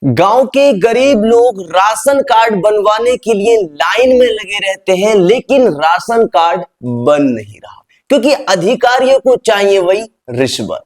गांव के गरीब लोग राशन कार्ड बनवाने के लिए लाइन में लगे रहते हैं, लेकिन राशन कार्ड बन नहीं रहा क्योंकि अधिकारियों को चाहिए वही रिश्वत।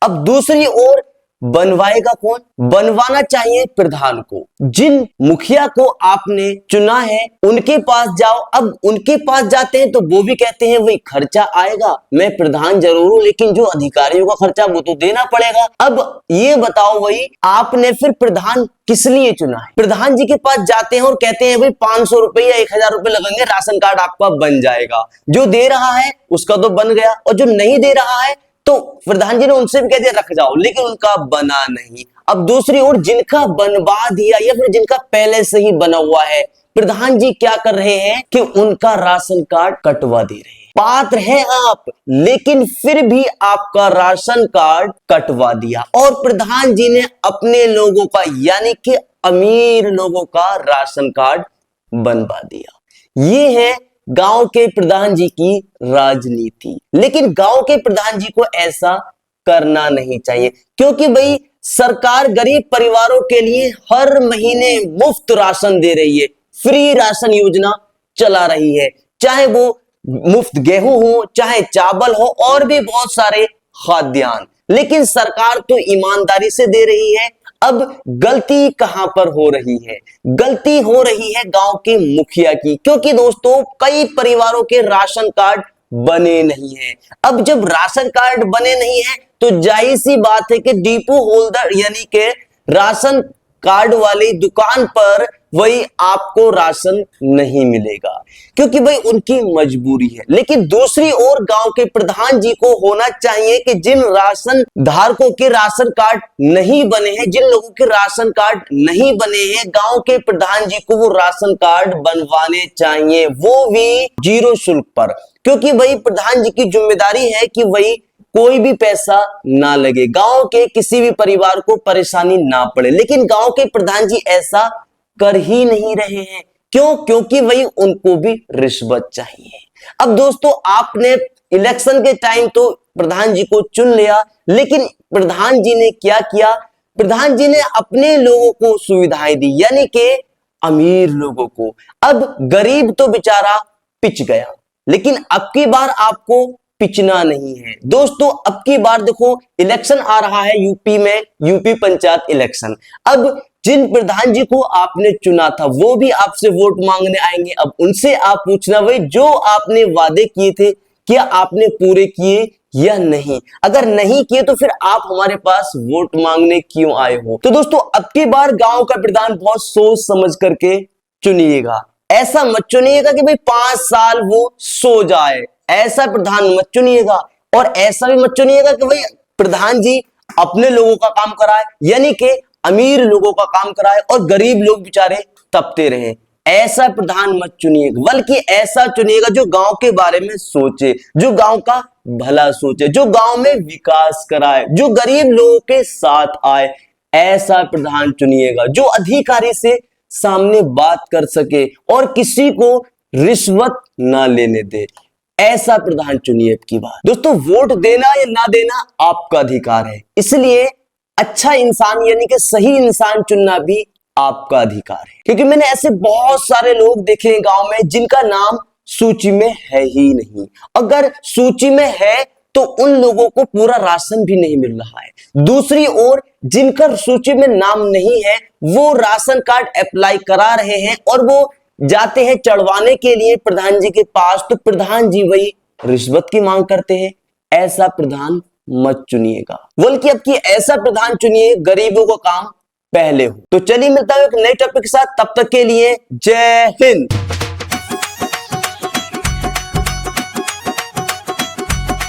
अब दूसरी ओर बनवाएगा कौन? बनवाना चाहिए प्रधान को। जिन मुखिया को आपने चुना है उनके पास जाओ। अब उनके पास जाते हैं तो वो भी कहते हैं वही खर्चा आएगा, मैं प्रधान जरूर हूं लेकिन जो अधिकारियों का खर्चा वो तो देना पड़ेगा। अब ये बताओ वही आपने फिर प्रधान किस लिए चुना है? प्रधान जी के पास जाते हैं और कहते हैं भाई 500 रुपए या 1000 रुपए लगेंगे, राशन कार्ड आपका बन जाएगा। जो दे रहा है उसका तो बन गया और जो नहीं दे रहा है तो प्रधान जी ने उनसे भी कह दिया रख जाओ, लेकिन उनका बना नहीं। अब दूसरी ओर जिनका बनवा दिया या फिर जिनका पहले से ही बना हुआ है, प्रधान जी क्या कर रहे हैं कि उनका राशन कार्ड कटवा दे रहे हैं। पात्र हैं आप लेकिन फिर भी आपका राशन कार्ड कटवा दिया और प्रधान जी ने अपने लोगों का यानी कि अमीर लोगों का राशन कार्ड बनवा दिया। ये है गांव के प्रधान जी की राजनीति। लेकिन गांव के प्रधान जी को ऐसा करना नहीं चाहिए क्योंकि भाई सरकार गरीब परिवारों के लिए हर महीने मुफ्त राशन दे रही है, फ्री राशन योजना चला रही है, चाहे वो मुफ्त गेहूं हो, चाहे चावल हो और भी बहुत सारे खाद्यान्न। लेकिन सरकार तो ईमानदारी से दे रही है। अब गलती कहां पर हो रही है? गलती हो रही है गांव के मुखिया की, क्योंकि दोस्तों कई परिवारों के राशन कार्ड बने नहीं है। अब जब राशन कार्ड बने नहीं है तो जाहिर सी बात है कि डिपो होल्डर यानी कि राशन कार्ड वाली दुकान पर वही आपको राशन नहीं मिलेगा क्योंकि भाई उनकी मजबूरी है। लेकिन दूसरी ओर गांव के प्रधान जी को होना चाहिए कि जिन राशन धारकों के राशन कार्ड नहीं बने हैं, जिन लोगों के राशन कार्ड नहीं बने हैं, गांव के प्रधान जी को वो राशन कार्ड बनवाने चाहिए, वो भी 0 शुल्क पर। क्योंकि वही प्रधान जी की जिम्मेदारी है कि वही कोई भी पैसा ना लगे, गांव के किसी भी परिवार को परेशानी ना पड़े। लेकिन गांव के प्रधान जी ऐसा कर ही नहीं रहे हैं। क्यों? क्योंकि वही उनको भी रिश्वत चाहिए। अब दोस्तों आपने इलेक्शन के टाइम तो प्रधान जी को चुन लिया, लेकिन प्रधान जी ने क्या किया? प्रधान जी ने अपने लोगों को सुविधाएं दी यानी कि अमीर लोगों को। अब गरीब तो बेचारा पिच गया, लेकिन अब की बार आपको पिचना नहीं है। दोस्तों अब की बार देखो इलेक्शन आ रहा है यूपी में, यूपी पंचायत इलेक्शन। अब जिन प्रधान जी को आपने चुना था वो भी आपसे वोट मांगने आएंगे। अब उनसे आप पूछना भाई जो आपने वादे किए थे क्या आपने पूरे किए या नहीं? अगर नहीं किए तो फिर आप हमारे पास वोट मांगने क्यों आए हो? तो दोस्तों अब की बार गांव का प्रधान बहुत सोच समझ करके चुनिएगा। ऐसा मत चुनिएगा कि भाई 5 साल वो सो जाए, ऐसा प्रधान मत चुनिएगा। और ऐसा भी मत चुनिएगा कि भाई प्रधान जी अपने लोगों का काम कराए यानी कि अमीर लोगों का काम कराए और गरीब लोग बेचारे तपते रहे। ऐसा प्रधान मत चुनिएगा, बल्कि ऐसा चुनिएगा जो गांव के बारे में सोचे, जो गांव का भला सोचे, जो गांव में विकास कराए, जो गरीब लोगों के साथ आए। ऐसा प्रधान चुनिएगा जो अधिकारी से सामने बात कर सके और किसी को रिश्वत ना लेने दे। ऐसा प्रधान चुनिए अब की बार। दोस्तों वोट देना या ना देना आपका अधिकार है, इसलिए अच्छा इंसान यानी कि सही इंसान चुनना भी आपका अधिकार है। क्योंकि मैंने ऐसे बहुत सारे लोग देखे हैं गांव में जिनका नाम सूची में है ही नहीं। अगर सूची में है तो उन लोगों को पूरा राशन भी नहीं मिल रहा है। दूसरी ओर जिनका सूची में नाम नहीं है वो राशन कार्ड अप्लाई करा रहे हैं और वो जाते हैं चढ़वाने के लिए प्रधान जी के पास, तो प्रधान जी वही रिश्वत की मांग करते हैं। ऐसा प्रधान मत चुनिएगा, बल्कि अब की ऐसा प्रधान चुनिए गरीबों का काम पहले हो। तो चलिए मिलता है एक नए टॉपिक के साथ, तब तक के लिए जय हिंद।